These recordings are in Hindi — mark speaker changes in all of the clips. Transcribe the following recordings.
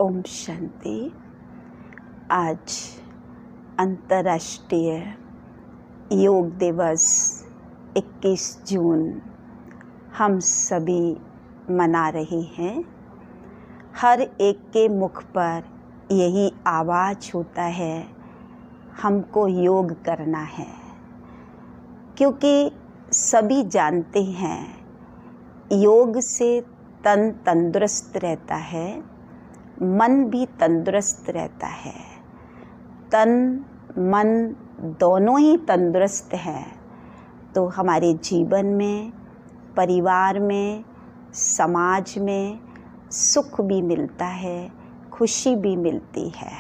Speaker 1: ओम शांति। आज अंतर्राष्ट्रीय योग दिवस 21 जून हम सभी मना रहे हैं। हर एक के मुख पर यही आवाज़ होता है, हमको योग करना है, क्योंकि सभी जानते हैं योग से तन तंदुरुस्त रहता है, मन भी तंदुरुस्त रहता है। तन मन दोनों ही तंदुरुस्त हैं तो हमारे जीवन में, परिवार में, समाज में सुख भी मिलता है, खुशी भी मिलती है।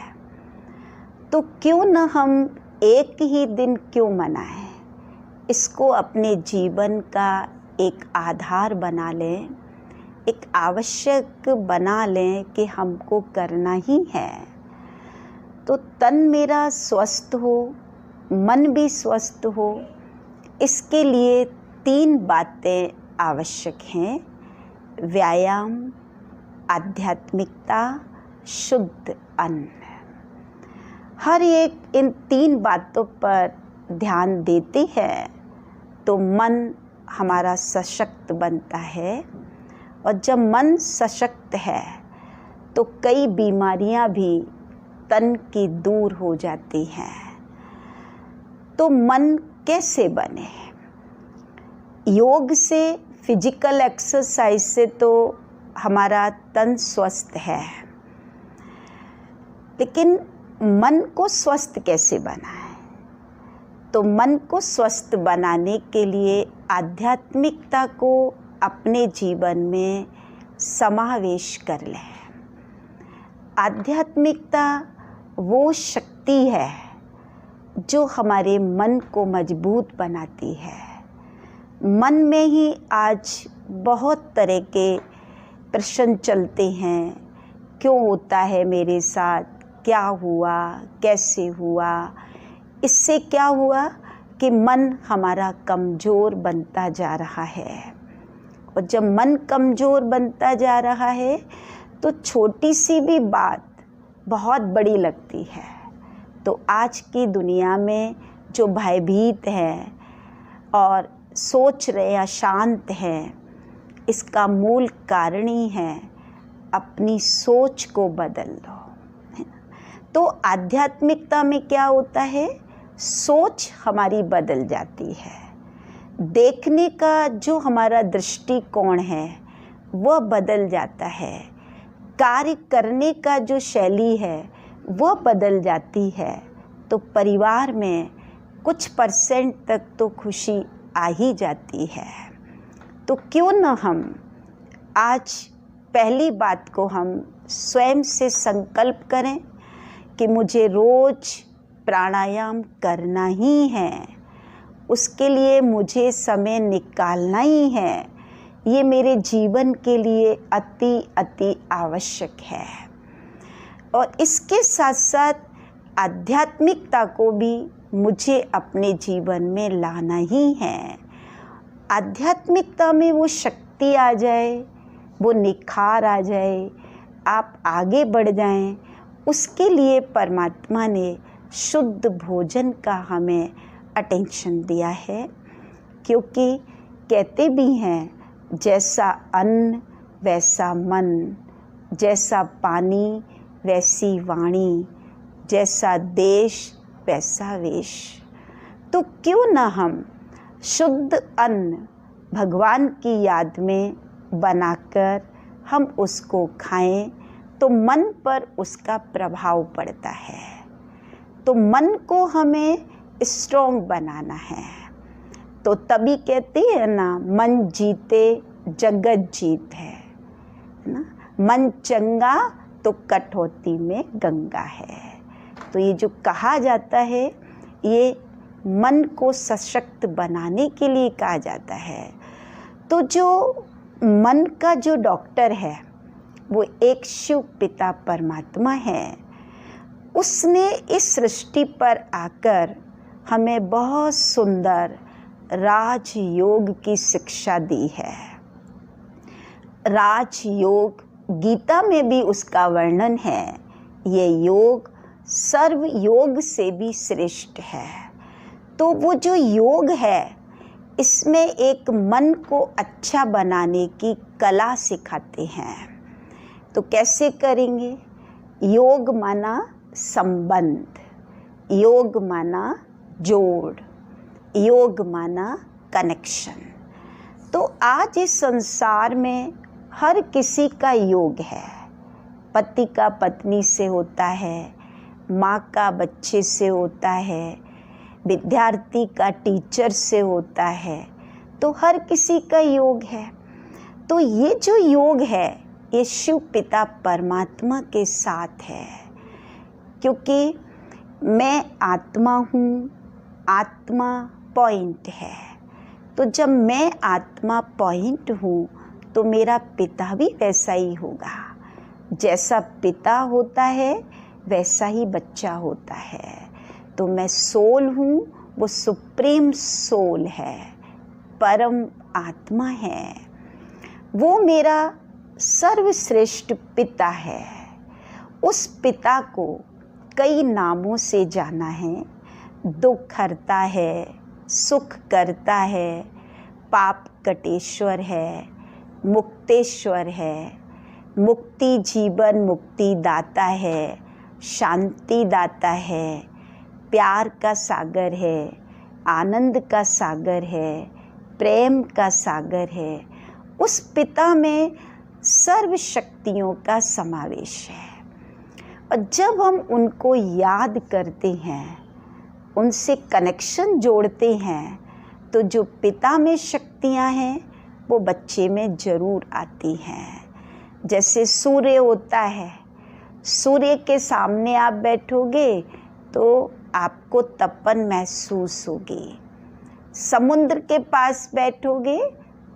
Speaker 1: तो क्यों न हम एक ही दिन क्यों मनाएं, इसको अपने जीवन का एक आधार बना लें, एक आवश्यक बना लें कि हमको करना ही है। तो तन मेरा स्वस्थ हो, मन भी स्वस्थ हो, इसके लिए 3 बातें आवश्यक हैं: व्यायाम, आध्यात्मिकता, शुद्ध अन्न। हर एक इन 3 बातों पर ध्यान देते हैं तो मन हमारा सशक्त बनता है, और जब मन सशक्त है तो कई बीमारियां भी तन की दूर हो जाती हैं। तो मन कैसे बने? योग से, फिजिकल एक्सरसाइज से तो हमारा तन स्वस्थ है, लेकिन मन को स्वस्थ कैसे बनाएं? तो मन को स्वस्थ बनाने के लिए आध्यात्मिकता को अपने जीवन में समावेश कर लें। आध्यात्मिकता वो शक्ति है जो हमारे मन को मजबूत बनाती है। मन में ही आज बहुत तरह के प्रश्न चलते हैं, क्यों होता है मेरे साथ, क्या हुआ, कैसे हुआ। इससे क्या हुआ कि मन हमारा कमज़ोर बनता जा रहा है, और जब मन कमज़ोर बनता जा रहा है तो छोटी सी भी बात बहुत बड़ी लगती है। तो आज की दुनिया में जो भयभीत हैं और सोच रहे अशांत हैं, इसका मूल कारण ही है अपनी सोच को बदल दो। तो आध्यात्मिकता में क्या होता है, सोच हमारी बदल जाती है, देखने का जो हमारा दृष्टिकोण है वह बदल जाता है, कार्य करने का जो शैली है वह बदल जाती है। तो परिवार में कुछ परसेंट तक तो खुशी आ ही जाती है। तो क्यों न हम आज पहली बात को हम स्वयं से संकल्प करें कि मुझे रोज़ प्राणायाम करना ही है, उसके लिए मुझे समय निकालना ही है। ये मेरे जीवन के लिए अति अति आवश्यक है। और इसके साथ साथ आध्यात्मिकता को भी मुझे अपने जीवन में लाना ही है। आध्यात्मिकता में वो शक्ति आ जाए, वो निखार आ जाए, आप आगे बढ़ जाएं, उसके लिए परमात्मा ने शुद्ध भोजन का हमें अटेंशन दिया है। क्योंकि कहते भी हैं, जैसा अन्न वैसा मन, जैसा पानी वैसी वाणी, जैसा देश वैसा वेश। तो क्यों न हम शुद्ध अन्न भगवान की याद में बनाकर हम उसको खाएं, तो मन पर उसका प्रभाव पड़ता है। तो मन को हमें स्ट्रॉन्ग बनाना है। तो तभी कहते हैं ना, मन जीते जगत जीत है ना। मन चंगा तो कटौती में गंगा है। तो ये जो कहा जाता है, ये मन को सशक्त बनाने के लिए कहा जाता है। तो जो मन का जो डॉक्टर है वो एक शिव पिता परमात्मा है। उसने इस सृष्टि पर आकर हमें बहुत सुंदर राजयोग की शिक्षा दी है। राजयोग गीता में भी उसका वर्णन है। ये योग सर्व योग से भी श्रेष्ठ है। तो वो जो योग है, इसमें एक मन को अच्छा बनाने की कला सिखाते हैं। तो कैसे करेंगे? योग माना संबंध, योग माना जोड़, योग माना कनेक्शन। तो आज इस संसार में हर किसी का योग है। पति का पत्नी से होता है, माँ का बच्चे से होता है, विद्यार्थी का टीचर से होता है। तो हर किसी का योग है। तो ये जो योग है, ये शिव पिता परमात्मा के साथ है। क्योंकि मैं आत्मा हूँ, आत्मा पॉइंट है। तो जब मैं आत्मा पॉइंट हूँ तो मेरा पिता भी वैसा ही होगा। जैसा पिता होता है वैसा ही बच्चा होता है। तो मैं सोल हूँ, वो सुप्रीम सोल है, परम आत्मा है। वो मेरा सर्वश्रेष्ठ पिता है। उस पिता को कई नामों से जाना है। दुख हरता है, सुख करता है, पाप कटेश्वर है, मुक्तेश्वर है, मुक्ति जीवन मुक्ति दाता है, शांति दाता है, प्यार का सागर है, आनंद का सागर है, प्रेम का सागर है। उस पिता में सर्व शक्तियों का समावेश है। और जब हम उनको याद करते हैं, उनसे कनेक्शन जोड़ते हैं, तो जो पिता में शक्तियां हैं वो बच्चे में ज़रूर आती हैं। जैसे सूर्य होता है, सूर्य के सामने आप बैठोगे तो आपको तपन महसूस होगी। समुद्र के पास बैठोगे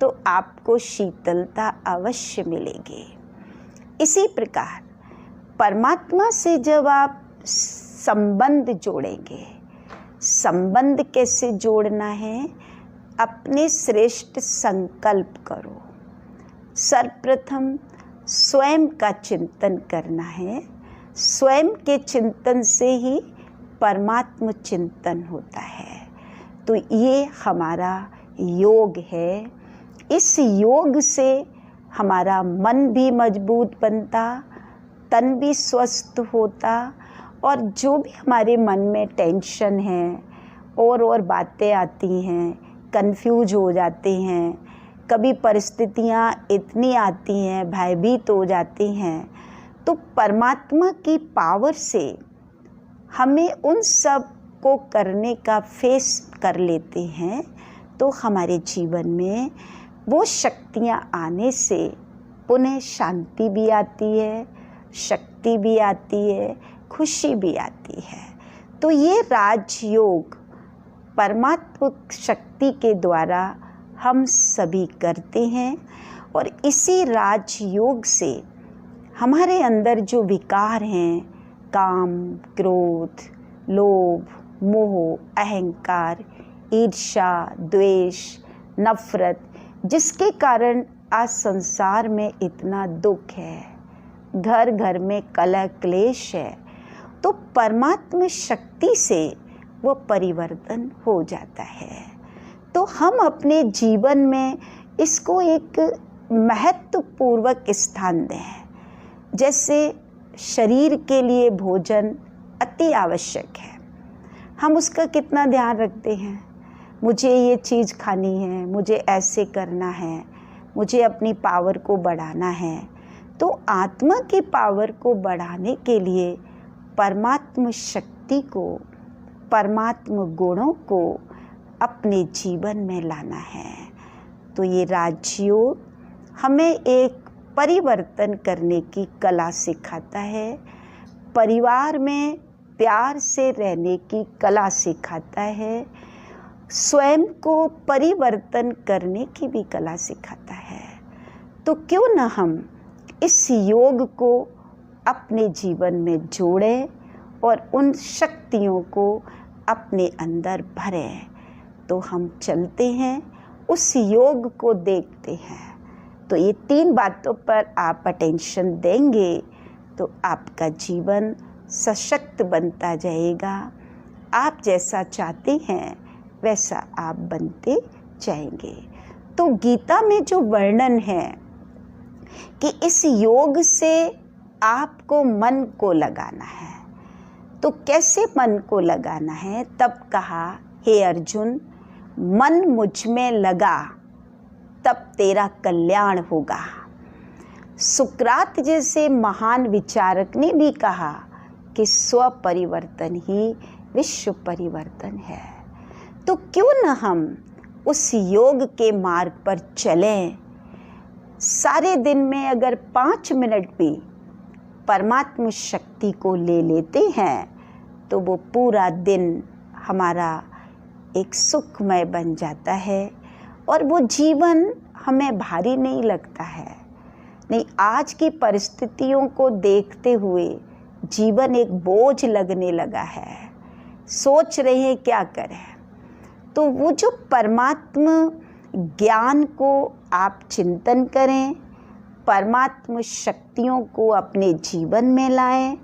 Speaker 1: तो आपको शीतलता अवश्य मिलेगी। इसी प्रकार परमात्मा से जब आप संबंध जोड़ेंगे, संबंध कैसे जोड़ना है? अपने श्रेष्ठ संकल्प करो। सर्वप्रथम स्वयं का चिंतन करना है। स्वयं के चिंतन से ही परमात्म चिंतन होता है। तो ये हमारा योग है। इस योग से हमारा मन भी मजबूत बनता, तन भी स्वस्थ होता, और जो भी हमारे मन में टेंशन है और बातें आती हैं, कंफ्यूज हो जाते हैं, कभी परिस्थितियाँ इतनी आती हैं, भयभीत हो जाती हैं, तो परमात्मा की पावर से हमें उन सब को करने का फेस कर लेते हैं। तो हमारे जीवन में वो शक्तियाँ आने से पुनः शांति भी आती है, शक्ति भी आती है, खुशी भी आती है। तो ये राजयोग परमात्मा शक्ति के द्वारा हम सभी करते हैं। और इसी राजयोग से हमारे अंदर जो विकार हैं, काम, क्रोध, लोभ, मोह, अहंकार, ईर्ष्या, द्वेष, नफरत, जिसके कारण आज संसार में इतना दुख है, घर घर में कलह क्लेश है, तो परमात्मा शक्ति से वो परिवर्तन हो जाता है। तो हम अपने जीवन में इसको एक महत्वपूर्वक स्थान दें। जैसे शरीर के लिए भोजन अति आवश्यक है, हम उसका कितना ध्यान रखते हैं। मुझे ये चीज़ खानी है, मुझे ऐसे करना है, मुझे अपनी पावर को बढ़ाना है। तो आत्मा की पावर को बढ़ाने के लिए परमात्म शक्ति को, परमात्म गुणों को अपने जीवन में लाना है। तो ये राजयोग हमें एक परिवर्तन करने की कला सिखाता है, परिवार में प्यार से रहने की कला सिखाता है, स्वयं को परिवर्तन करने की भी कला सिखाता है। तो क्यों न हम इस योग को अपने जीवन में जोड़ें और उन शक्तियों को अपने अंदर भरें। तो हम चलते हैं, उस योग को देखते हैं। तो ये 3 बातों पर आप अटेंशन देंगे तो आपका जीवन सशक्त बनता जाएगा। आप जैसा चाहते हैं वैसा आप बनते जाएंगे। तो गीता में जो वर्णन है कि इस योग से आपको मन को लगाना है, तो कैसे मन को लगाना है? तब कहा, हे अर्जुन, मन मुझ में लगा तब तेरा कल्याण होगा। सुकरात जैसे महान विचारक ने भी कहा कि स्व परिवर्तन ही विश्व परिवर्तन है। तो क्यों न हम उस योग के मार्ग पर चलें। सारे दिन में अगर 5 मिनट भी परमात्म शक्ति को ले लेते हैं तो वो पूरा दिन हमारा एक सुखमय बन जाता है और वो जीवन हमें भारी नहीं लगता है। नहीं, आज की परिस्थितियों को देखते हुए जीवन एक बोझ लगने लगा है। सोच रहे हैं क्या करें। तो वो जो परमात्म ज्ञान को आप चिंतन करें, परमात्म शक्तियों को अपने जीवन में लाएं,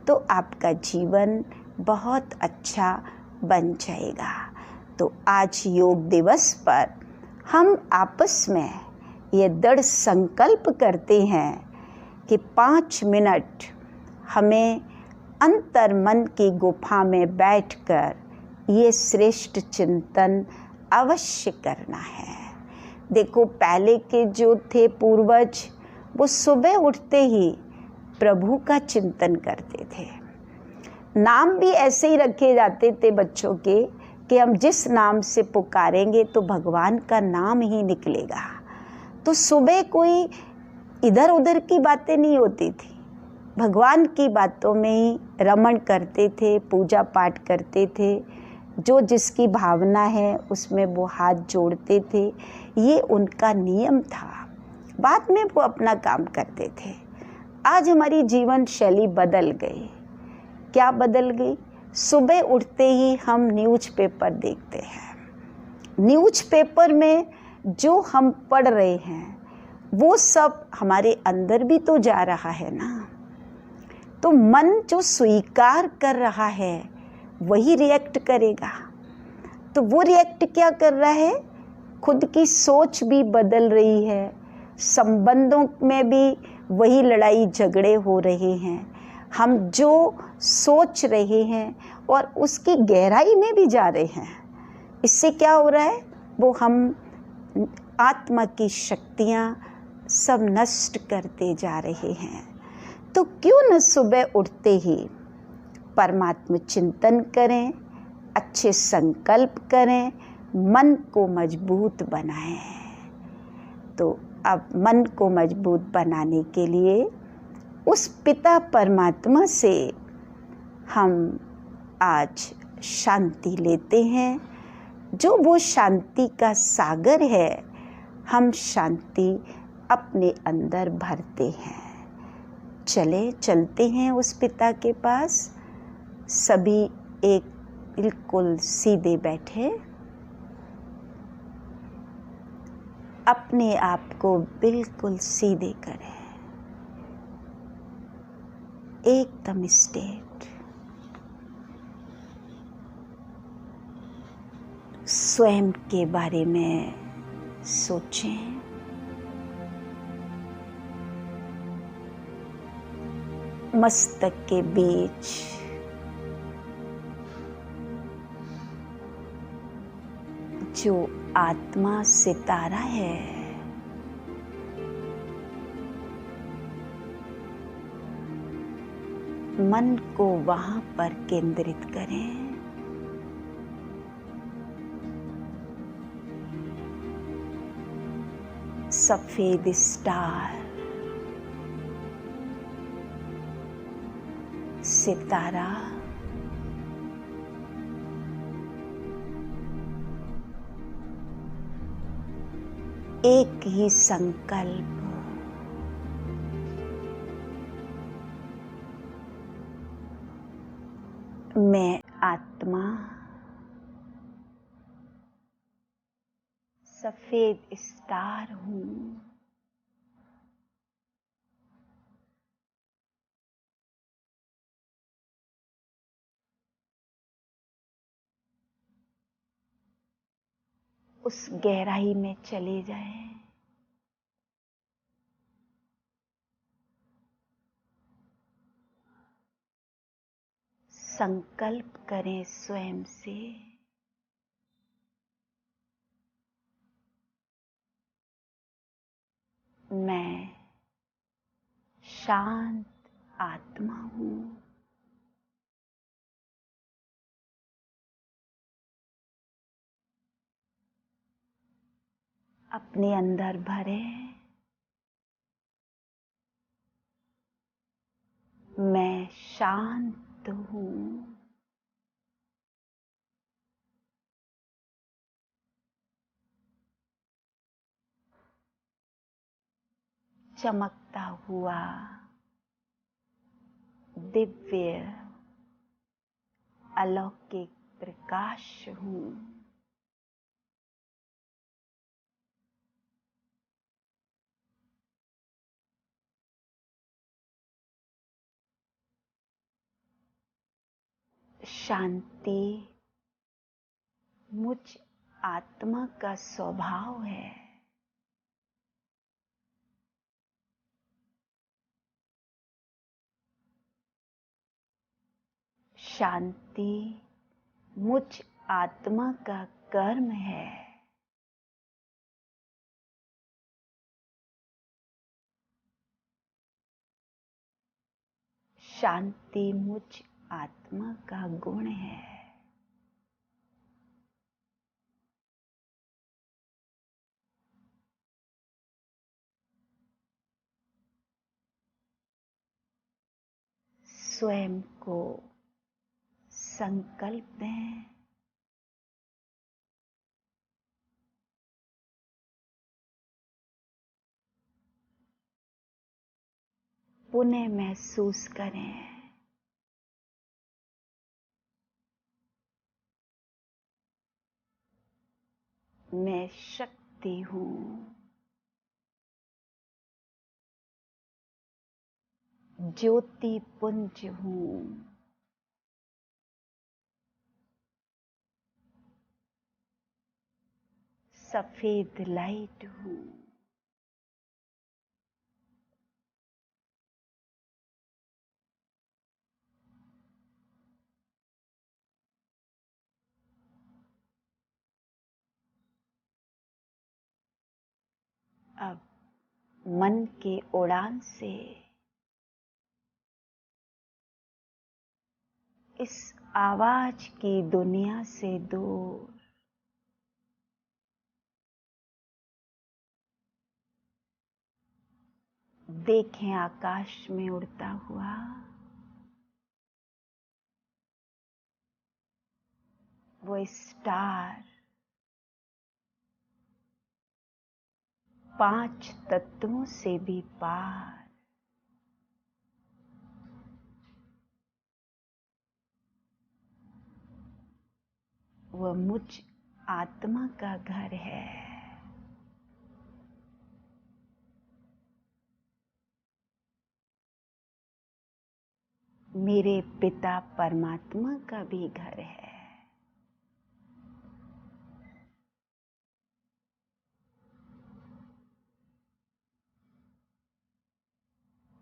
Speaker 1: तो आपका जीवन बहुत अच्छा बन जाएगा। तो आज योग दिवस पर हम आपस में ये दृढ़ संकल्प करते हैं कि 5 मिनट हमें अंतर मन की गुफा में बैठकर ये श्रेष्ठ चिंतन अवश्य करना है। देखो, पहले के जो थे पूर्वज, वो सुबह उठते ही प्रभु का चिंतन करते थे। नाम भी ऐसे ही रखे जाते थे बच्चों के कि हम जिस नाम से पुकारेंगे तो भगवान का नाम ही निकलेगा। तो सुबह कोई इधर उधर की बातें नहीं होती थी, भगवान की बातों में ही रमण करते थे, पूजा पाठ करते थे। जो जिसकी भावना है उसमें वो हाथ जोड़ते थे, ये उनका नियम था। बाद में वो अपना काम करते थे। आज हमारी जीवन शैली बदल गई। क्या बदल गई? सुबह उठते ही हम न्यूज़पेपर देखते हैं। न्यूज़पेपर में जो हम पढ़ रहे हैं वो सब हमारे अंदर भी तो जा रहा है ना। तो मन जो स्वीकार कर रहा है वही रिएक्ट करेगा। तो वो रिएक्ट क्या कर रहा है? खुद की सोच भी बदल रही है, संबंधों में भी वही लड़ाई झगड़े हो रहे हैं। हम जो सोच रहे हैं और उसकी गहराई में भी जा रहे हैं। इससे क्या हो रहा है? वो हम आत्मा की शक्तियाँ सब नष्ट करते जा रहे हैं। तो क्यों न सुबह उठते ही परमात्म चिंतन करें, अच्छे संकल्प करें, मन को मजबूत बनाएं। तो अब मन को मजबूत बनाने के लिए उस पिता परमात्मा से हम आज शांति लेते हैं। जो वो शांति का सागर है, हम शांति अपने अंदर भरते हैं। चलते हैं उस पिता के पास। सभी एक बिल्कुल सीधे बैठे, अपने आप को बिल्कुल सीधे करें, एकदम स्ट्रेट। स्वयं के बारे में सोचें। मस्तक के बीच जो आत्मा सितारा है, मन को वहां पर केंद्रित करें। सफेद स्टार, सितारा, एक ही संकल्प, मैं आत्मा सफेद स्टार हूँ। उस गहराई में चले जाएं। संकल्प करें स्वयं से, मैं शांत आत्मा हूँ। अपने अंदर भरें, मैं शांत हूँ। चमकता हुआ दिव्य अलौकिक प्रकाश हूँ। शांति मुझ आत्मा का स्वभाव है। शांति मुझ आत्मा का कर्म है। शांति मुझ आत्मा का गुण है। स्वयं को संकल्प दें, पुनः महसूस करें, मैं शक्ति हूँ, ज्योति पुंज हूँ। सफेद लाइट हूँ। अब मन के उड़ान से इस आवाज की दुनिया से दूर देखें आकाश में उड़ता हुआ वो स्टार 5 तत्वों से भी पार। वह मुझ आत्मा का घर है। मेरे पिता परमात्मा का भी घर है।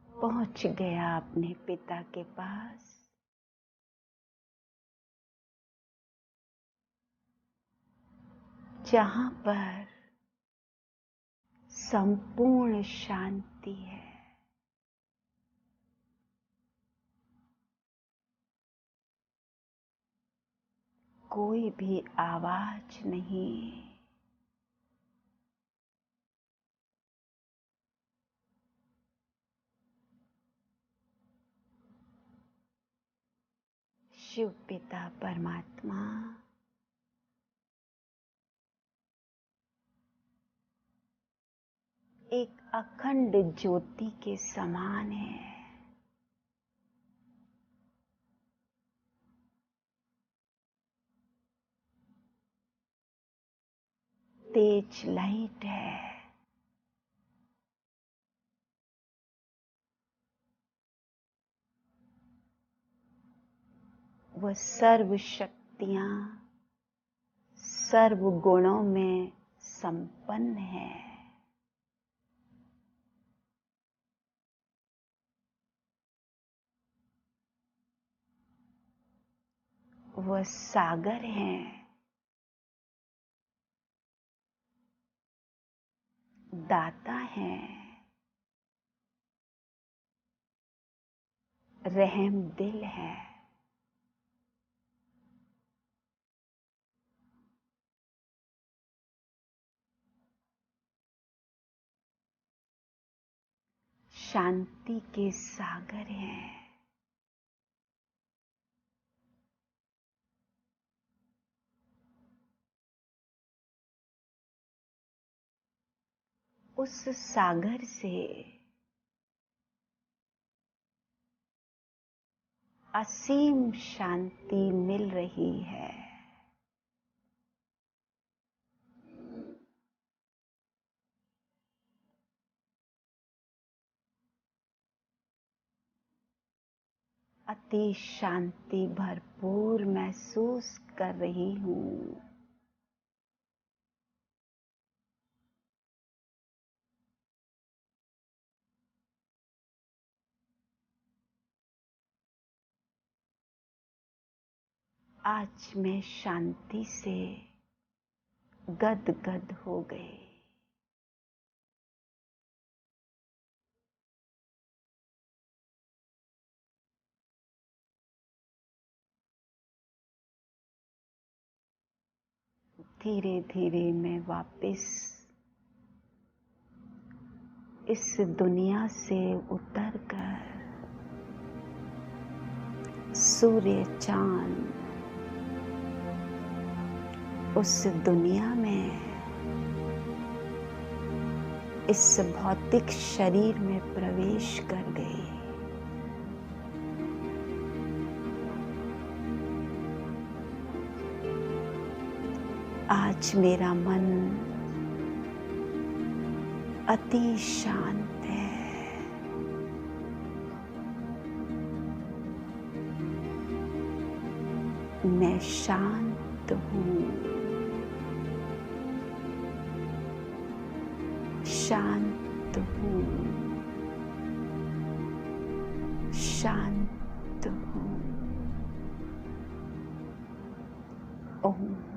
Speaker 1: पहुंच गया अपने पिता के पास। जहां पर संपूर्ण शांति है। कोई भी आवाज नहीं। शिव पिता परमात्मा एक अखंड ज्योति के समान है। तेज लाइट है। वह सर्व शक्तियां सर्व गुणों में संपन्न है। वह सागर हैं, दाता हैं, रहम दिल है। शांति के सागर हैं। उस सागर से असीम शांति मिल रही है। अति शांति भरपूर महसूस कर रही हूँ। आज मैं शांति से गदगद हो गई। धीरे धीरे मैं वापस इस दुनिया से उतरकर सूर्य चांद उस दुनिया में इस भौतिक शरीर में प्रवेश कर गई। आज मेरा मन अति शांत है। मैं शांत हूँ। शांत हूँ। शांत हूँ। ओम